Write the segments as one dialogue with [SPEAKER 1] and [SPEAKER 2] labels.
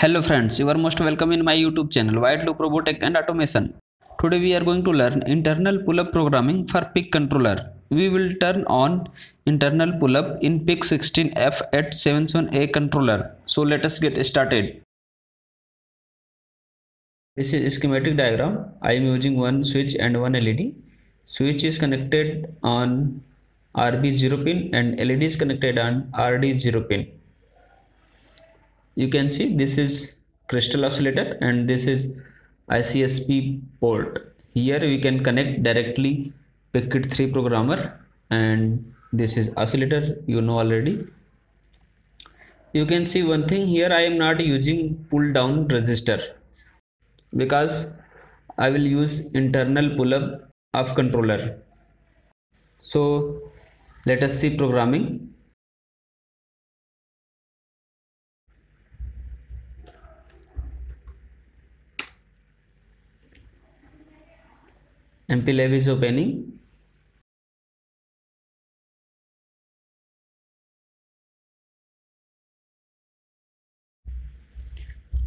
[SPEAKER 1] Hello friends, you are most welcome in my YouTube channel White Loop Robotic and Automation. Today we are going to learn internal pull-up programming for PIC controller. We will turn on internal pull-up in PIC 16F877A controller. So let us get started. This is schematic diagram. I am using one switch and one LED. Switch is connected on RB0 pin and LED is connected on RD0 pin. You can see this is crystal oscillator and this is ICSP port. Here we can connect directly PIC3 programmer, and this is oscillator, you know already. You can see one thing here, I am not using pull down resistor because I will use internal pull up of controller. So let us see programming. MPLAB is opening.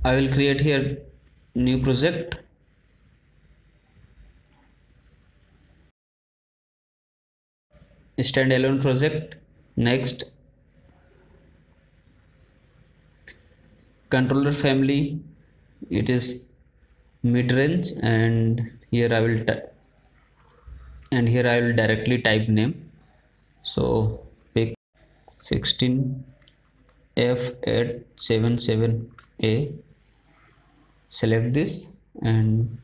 [SPEAKER 1] I will create here new project. Standalone project. Next, controller family, it is mid-range, and here I will directly type name. So PIC 16F877A. Select this, and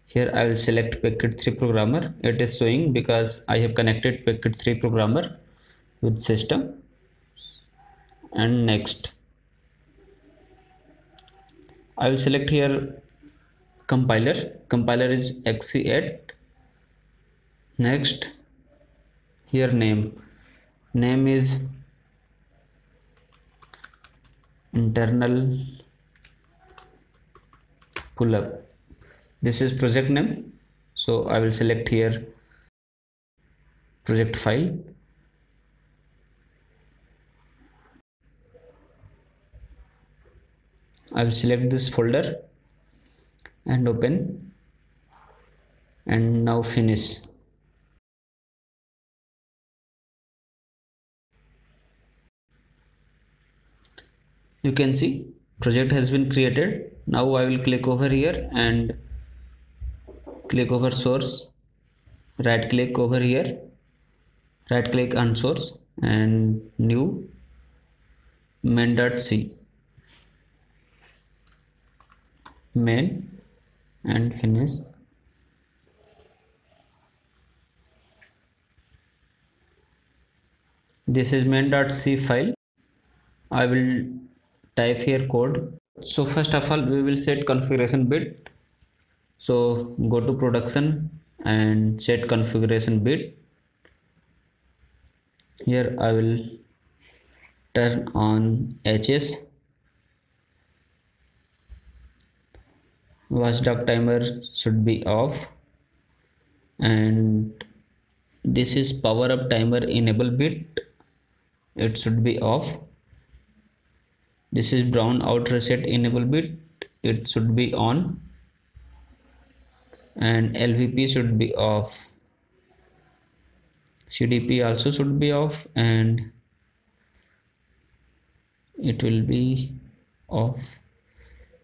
[SPEAKER 1] here I will select PIC3 programmer. It is showing because I have connected PIC3 programmer with system. And next, I will select here compiler. Compiler is XC8. Next, here name is internal pull up. This is project name, so I will select here project file. I will select this folder and open, and now finish. You can see project has been created. Now I will click over here and click over source, right click over here, right click on source and new main.c, main, and finish. This is main.c file. I will type here code. So first of all we will set configuration bit. So go to production and set configuration bit. Here I will turn on HS. Watchdog timer should be off, and this is power up timer enable bit, it should be off. This is brown out reset enable bit, it should be on, and LVP should be off. CDP also should be off, and it will be off.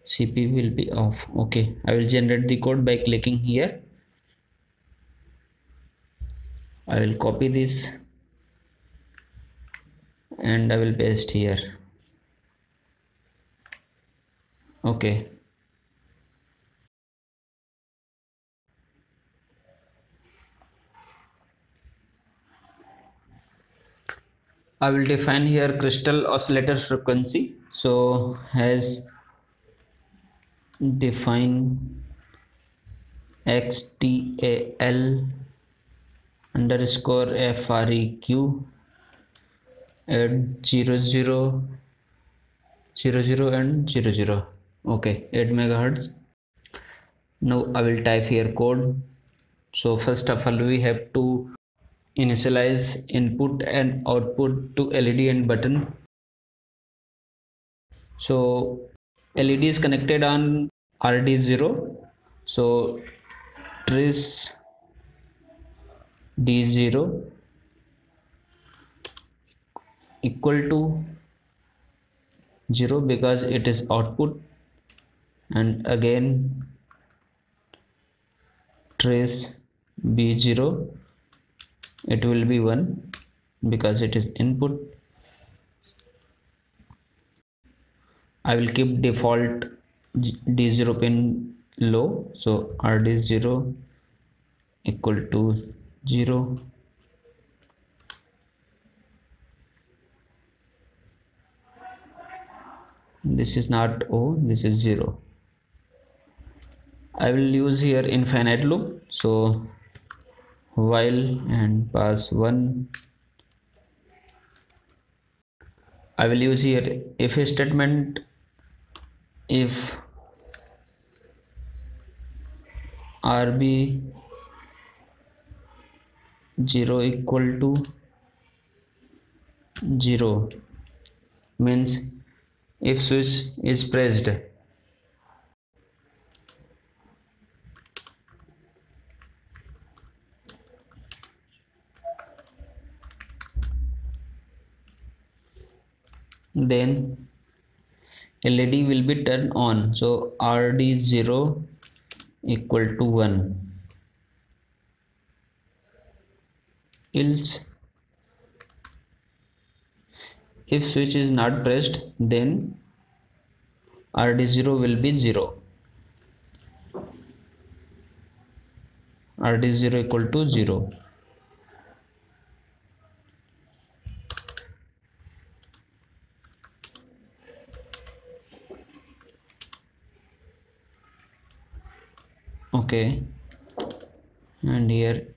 [SPEAKER 1] CP will be off. Okay, I will generate the code by clicking here. I will copy this and I will paste here. Okay. I will define here crystal oscillator frequency. So as define XTAL underscore FREQ at 00 and 00. Okay, 8 megahertz. Now I will type here code. So first of all we have to initialize input and output to LED and button. So LED is connected on RD0, so trace D0 equal to 0 because it is output, and again trace B0, it will be 1 because it is input. I will keep default D0 pin low, so RD0 equal to 0. This is not O, this is 0. I will use here infinite loop, so while and pass 1. I will use here if statement. If RB0 equal to 0 means if switch is pressed, then LED will be turned on, so RD0 equal to 1. Else if switch is not pressed, then RD0 will be 0. RD0 equal to 0. Okay, and here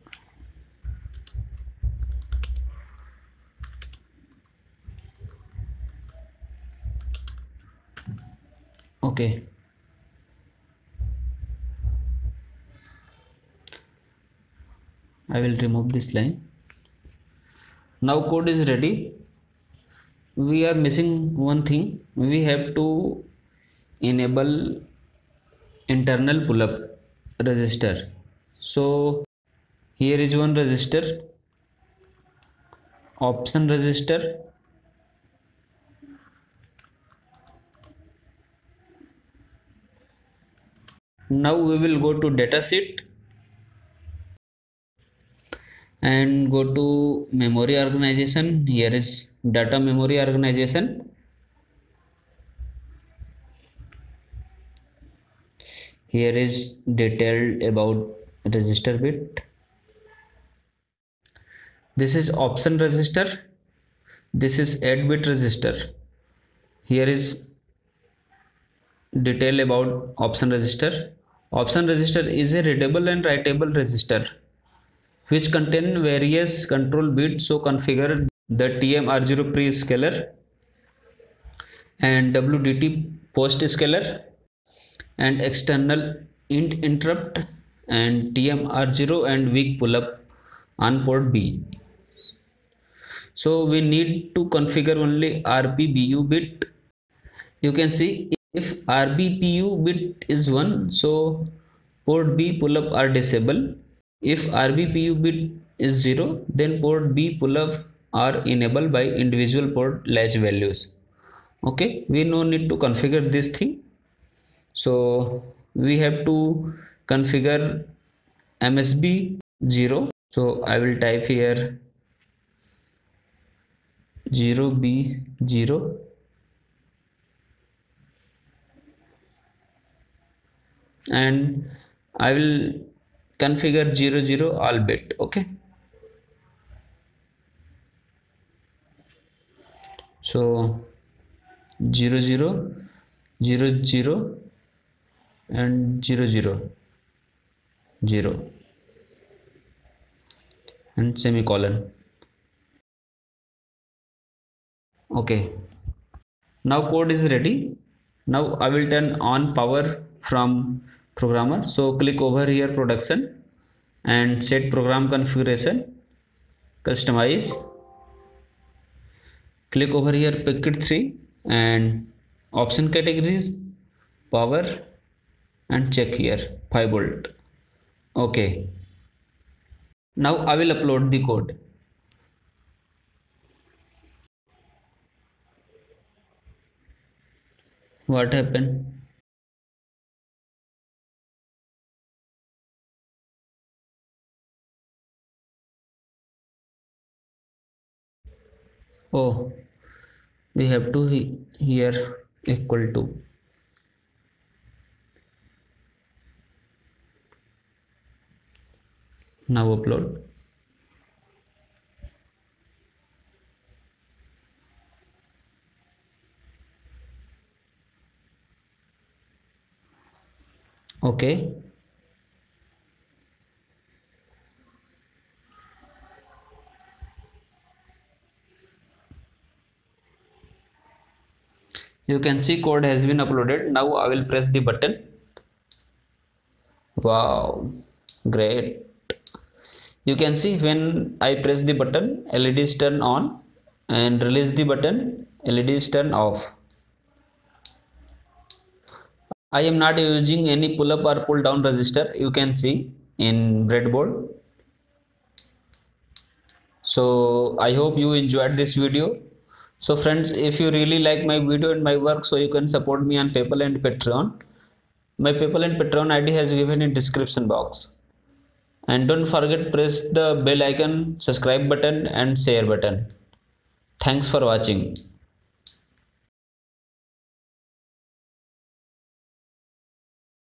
[SPEAKER 1] okay, I will remove this line. Now code is ready. We are missing one thing. We have to enable internal pull-up resistor. So here is one resistor, option resistor. Now we will go to datasheet and go to memory organization. Here is data memory organization. Here is detailed about register bit. This is option register. This is 8-bit register. Here is detail about option register. Option register is a readable and writable register which contain various control bits. So configure the TMR0 pre-scaler and WDT post scaler and external int interrupt and TMR0 and weak pull-up on port B. So we need to configure only RPBU bit. You can see if RBPU bit is 1, so port B pull-up are disabled. If RBPU bit is 0, then port B pull-up are enabled by individual port latch values. Okay, we no need to configure this thing. So we have to configure MSB 0. So I will type here 0B0 and I will configure 00 all bit. Okay, so 00 00 and 00 0 and semicolon. Okay, now code is ready. Now I will turn on power from programmer. So click over here production and set program configuration, customize. Click over here packet 3 and option categories. power and check here 5 volt. Okay, now I will upload the code. What happened? Oh, we have to here equal to. Now upload. Okay, you can see code has been uploaded. Now I will press the button. Wow, great. You can see when I press the button, LEDs turn on, and release the button, LEDs turn off. I am not using any pull up or pull down resistor, you can see in breadboard. So I hope you enjoyed this video. So friends, if you really like my video and my work, so you can support me on PayPal and Patreon. My PayPal and Patreon ID has given in description box. And don't forget press the bell icon, subscribe button and share button. Thanks for watching.